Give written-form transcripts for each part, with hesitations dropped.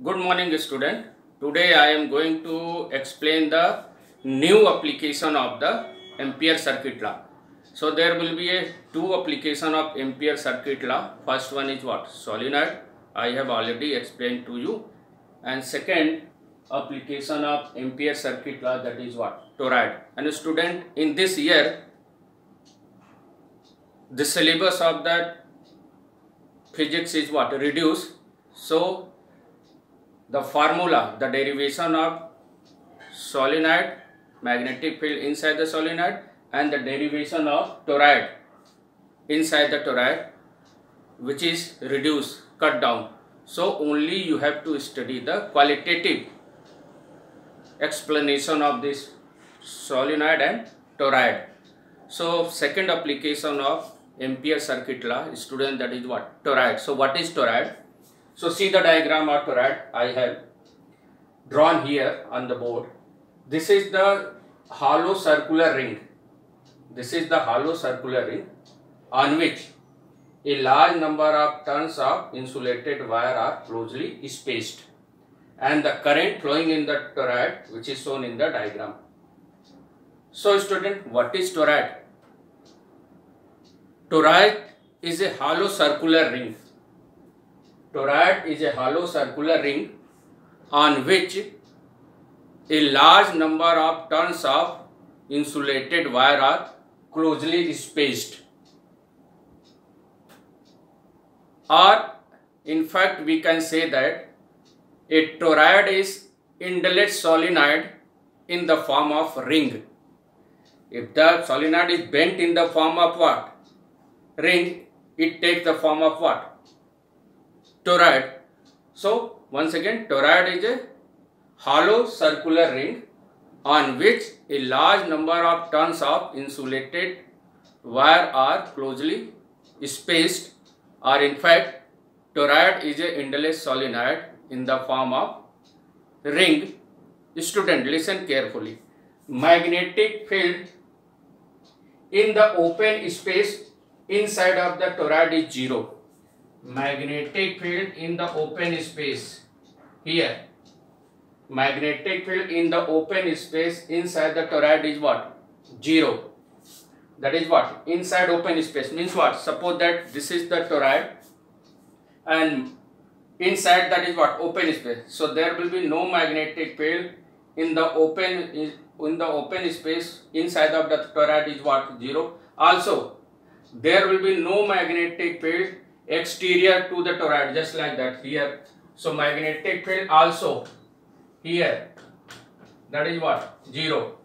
Good morning, student. Today I am going to explain the new application of the Ampere circuit law. So there will be two application of Ampere circuit law. First one is what? Solenoid. I have already explained to you. And second application of Ampere circuit law, that is what? Toroid. And student, in this year, the syllabus of that physics is what? Reduced. So the formula, the derivation of solenoid, magnetic field inside the solenoid, and the derivation of toroid inside the toroid, which is reduced, cut down. So only you have to study the qualitative explanation of this solenoid and toroid. So second application of Ampere circuit law, student, that is what? Toroid. So what is toroid? So see the diagram of toroid I have drawn here on the board. This is the hollow circular ring. This is the hollow circular ring on which a large number of turns of insulated wire are closely spaced, and the current flowing in the toroid, which is shown in the diagram. So student, what is toroid? Toroid is a hollow circular ring. Toroid is a hollow circular ring on which a large number of turns of insulated wire are closely spaced. Or in fact we can say that a toroid is indolent solenoid in the form of ring. If the solenoid is bent in the form of what? Ring, it takes the form of what? Toroid. So once again, toroid is a hollow circular ring on which a large number of turns of insulated wire are closely spaced, or in fact toroid is a indolent solenoid in the form of ring. Student, listen carefully. Magnetic field in the open space inside of the toroid is zero. Magnetic field in the open space here. Magnetic field in the open space inside the toroid is what? Zero. That is what? Inside open space means what? Suppose that this is the toroid and inside that is what? Open space. So there will be no magnetic field in the open space inside of the toroid is what? Zero. Also there will be no magnetic field exterior to the toroid, just like that here. So magnetic field also here, that is what? Zero.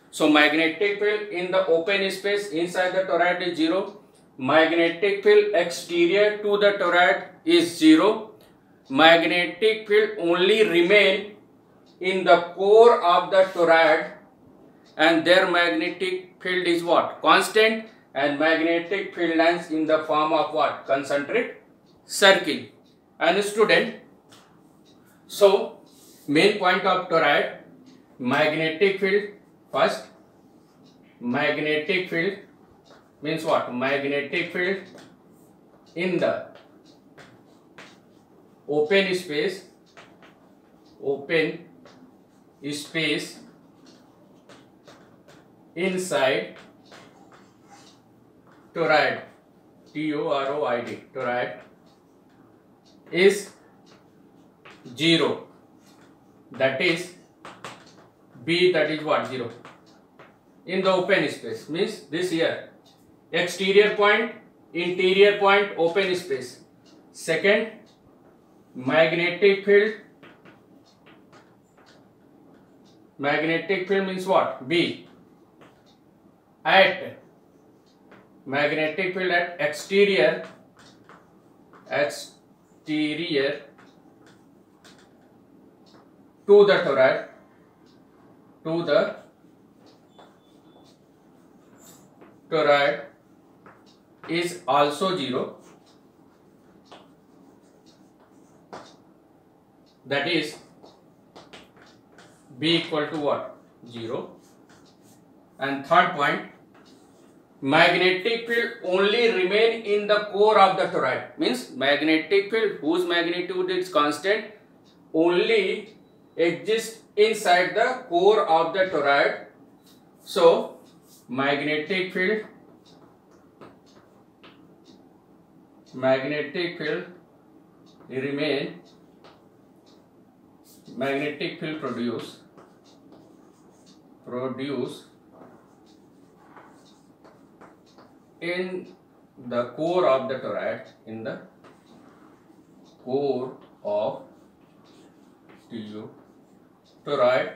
So magnetic field in the open space inside the toroid is zero. Magnetic field exterior to the toroid is zero. Magnetic field only remain in the core of the toroid, and their magnetic field is what? Constant. And magnetic field lines in the form of what? Concentric circle. And student, so main point of toroid, magnetic field first. Magnetic field means what? Magnetic field in the open space inside toroid, T-O-R-O-I-D, toroid is zero. That is B, that is what? Zero. In the open space means this here. Exterior point, interior point, open space. Second, magnetic field. Magnetic field means what? B. At magnetic field at exterior to the toroid is also zero. That is B equal to what? Zero. And third point, magnetic field only remain in the core of the toroid, means magnetic field whose magnitude is constant only exists inside the core of the toroid. So magnetic field remain, magnetic field produce in the core of the toroid, in the core of toroid.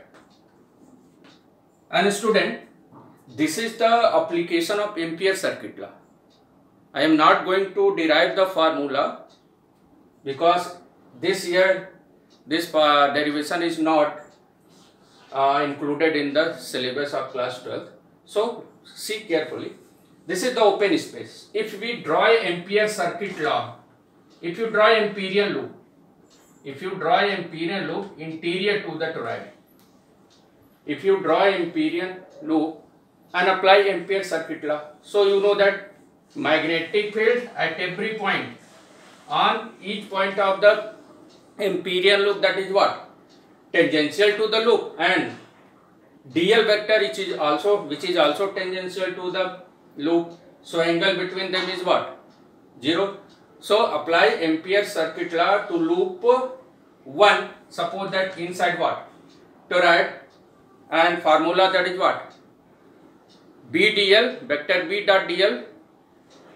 And student, this is the application of Ampere circuit law. I am not going to derive the formula because this year this derivation is not included in the syllabus of class 12. So see carefully. This is the open space. If we draw Ampere circuit law, if you draw Amperian loop, interior to the toroid, if you draw Amperian loop and apply Ampere circuit law, so you know that magnetic field at every point, on each point of the Amperian loop, that is what? Tangential to the loop, and dl vector which is also tangential to the loop. So angle between them is what? 0. So apply Ampere circuit law to loop 1. Suppose that inside what? Toroid, and formula that is what? B dl, vector B dot dl,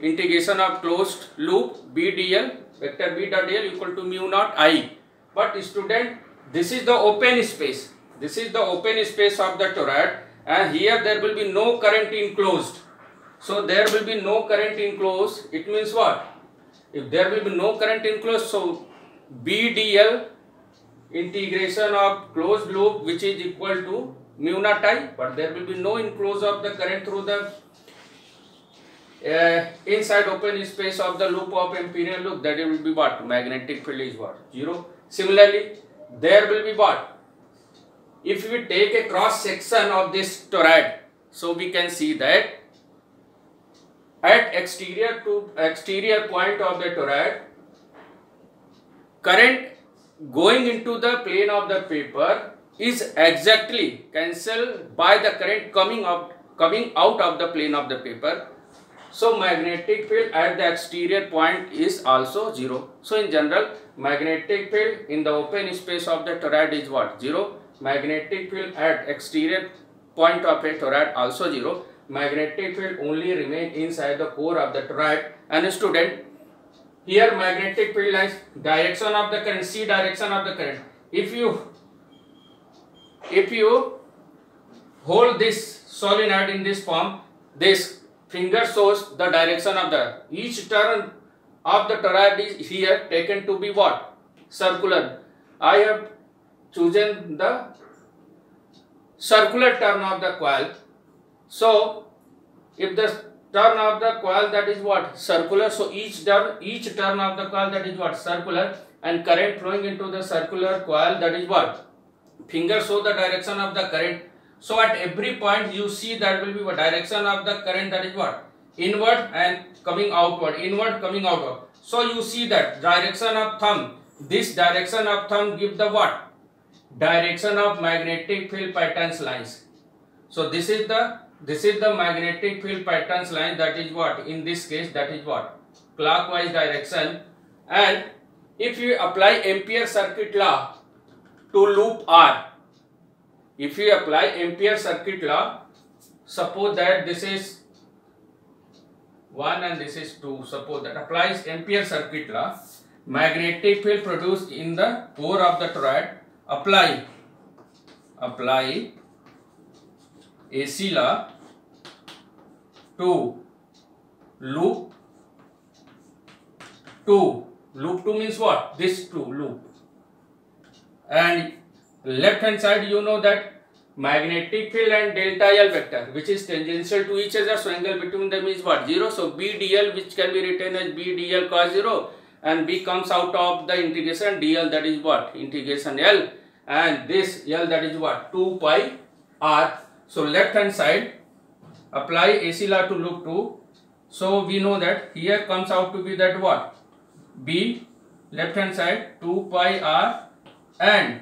integration of closed loop B dl, vector B dot dl equal to mu naught I. But student, this is the open space. This is the open space of the toroid, and here there will be no current enclosed. So there will be no current enclosed. It means what? If there will be no current enclosed, so B dl integration of closed loop, which is equal to mu naught I, but there will be no enclose of the current through the inside open space of the loop of Amperian loop. That will be what? Magnetic field is what? 0. Similarly, there will be what? If we take a cross section of this toroid, so we can see that at exterior point of the toroid, current going into the plane of the paper is exactly cancelled by the current coming out of the plane of the paper. So magnetic field at the exterior point is also 0. So in general, magnetic field in the open space of the toroid is what? 0. Magnetic field at exterior point of a toroid also 0. Magnetic field only remain inside the core of the toroid. And student, here magnetic field lies direction of the current, C direction of the current. If you hold this solenoid in this form, this finger shows the direction of the each turn of the toroid is here taken to be what? Circular. I have chosen the circular turn of the coil. So if the turn of the coil, that is what? Circular. So each turn of the coil, that is what? Circular, and current flowing into the circular coil, that is what? Finger show the direction of the current. So at every point you see that will be what? Direction of the current, that is what? Inward and coming outward, inward coming outward. So you see that direction of thumb, this direction of thumb give the what? Direction of magnetic field patterns lines. So this is the magnetic field patterns line, that is what? In this case, that is what? Clockwise direction. And if you apply Ampere circuit law to loop R, if you apply Ampere circuit law, suppose that this is 1 and this is 2, suppose that applies Ampere circuit law, magnetic field produced in the core of the toroid, apply AC law to loop 2. Loop 2 means what? This 2 loop. And left hand side, you know that magnetic field and delta L vector, which is tangential to each other, so angle between them is what? 0. So B dl, which can be written as B dl cos 0, and B comes out of the integration dl, that is what? Integration L, and this L, that is what? 2 pi R. So left hand side, apply AC law to loop 2. So we know that here comes out to be that what? B, left hand side 2 pi R and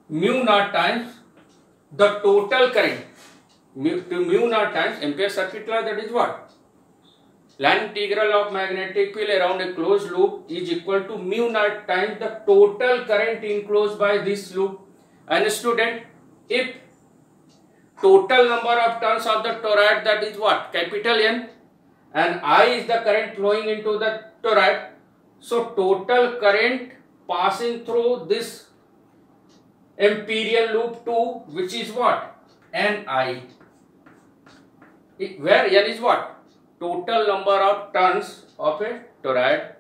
mu naught times the total current. Mu naught times Ampere circuit law, that is what? Line integral of magnetic field around a closed loop is equal to mu naught times the total current enclosed by this loop. And student, if total number of turns of the toroid, that is what? Capital N, and I is the current flowing into the toroid. So total current passing through this Amperian loop 2, which is what? Ni. Where N is what? Total number of turns of a toroid.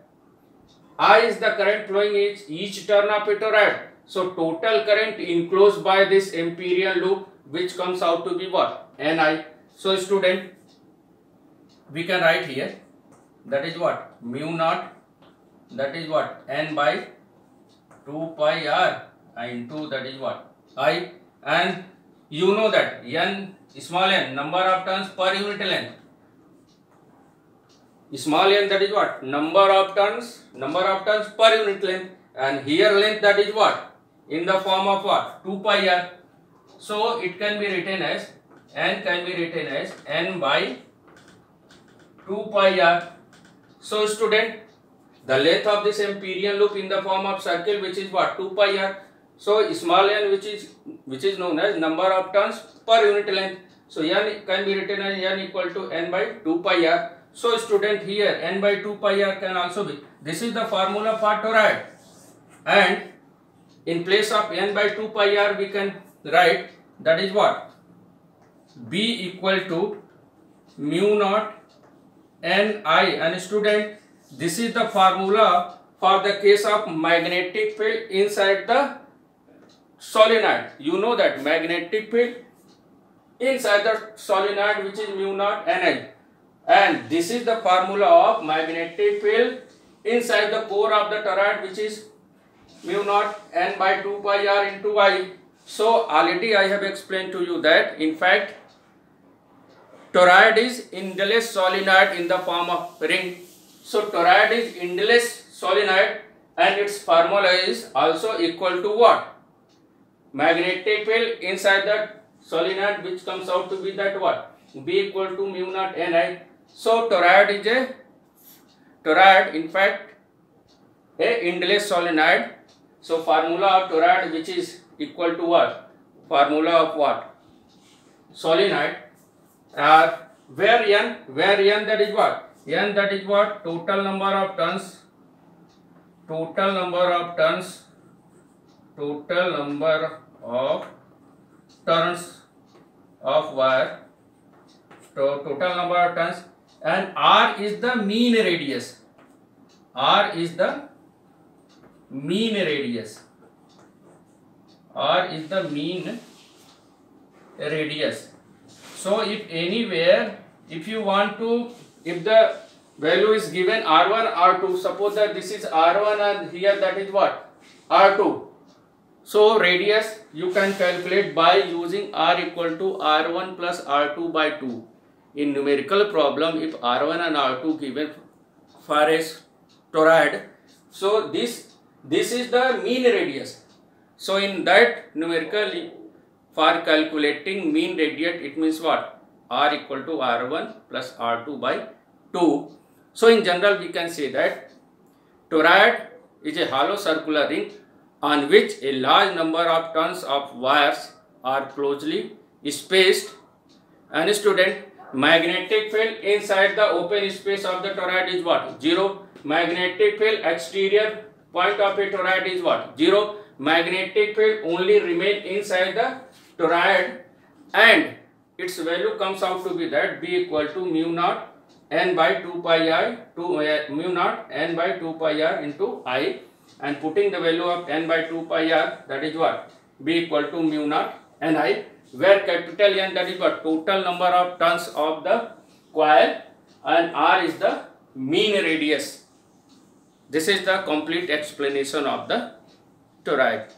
I is the current flowing each turn of a toroid. So total current enclosed by this Amperian loop, which comes out to be what? Ni. So student, we can write here, that is what? Mu naught, that is what? N by 2 pi r into, that is what? I. And you know that N, small n, number of turns per unit length. Small n, that is what? Number of turns per unit length. And here length, that is what? In the form of what? 2 pi r. So it can be written as, N can be written as N by 2 pi r. So student, the length of this Amperian loop in the form of circle, which is what? 2 pi r. So small n, which is known as number of turns per unit length. So N can be written as N equal to N by 2 pi r. So student, here N by 2 pi r can also be, this is the formula for toroid, and in place of N by 2 pi r we can write, that is what? B equal to mu naught Ni. And student, this is the formula for the case of magnetic field inside the solenoid. You know that magnetic field inside the solenoid, which is mu naught Ni. And this is the formula of magnetic field inside the core of the toroid, which is mu naught N by 2 pi r into I. So already I have explained to you that in fact toroid is endless solenoid in the form of ring. So toroid is endless solenoid, and its formula is also equal to what? Magnetic field inside the solenoid, which comes out to be that what? B equal to mu naught Ni. So toroid is a toroid, in fact a endless solenoid. So formula of toroid, which is equal to what? Formula of what? Solenoid. Where N, that is what? N, that is what? Total number of turns of wire, total number of turns, and R is the mean radius. R is the mean radius. So if anywhere, if you want to, if the value is given R1, R2, suppose that this is R1 and here that is what? R2. So radius you can calculate by using R equal to R1 plus R2 by 2. In numerical problem, if R1 and R2 given for a toroid, so this is the mean radius. So in that numerical, for calculating mean radius, it means what? R equal to R1 plus R2 by 2. So in general we can say that toroid is a hollow circular ring on which a large number of turns of wires are closely spaced. And student, magnetic field inside the open space of the toroid is what? 0. Magnetic field exterior point of a toroid is what? 0. Magnetic field only remain inside the toroid, and its value comes out to be that B equal to mu naught N by 2 pi I mu naught N by 2 pi r into I, and putting the value of N by 2 pi r, that is what? B equal to mu naught Ni, where capital N, that is what? Total number of turns of the coil, and R is the mean radius. This is the complete explanation of the toroid.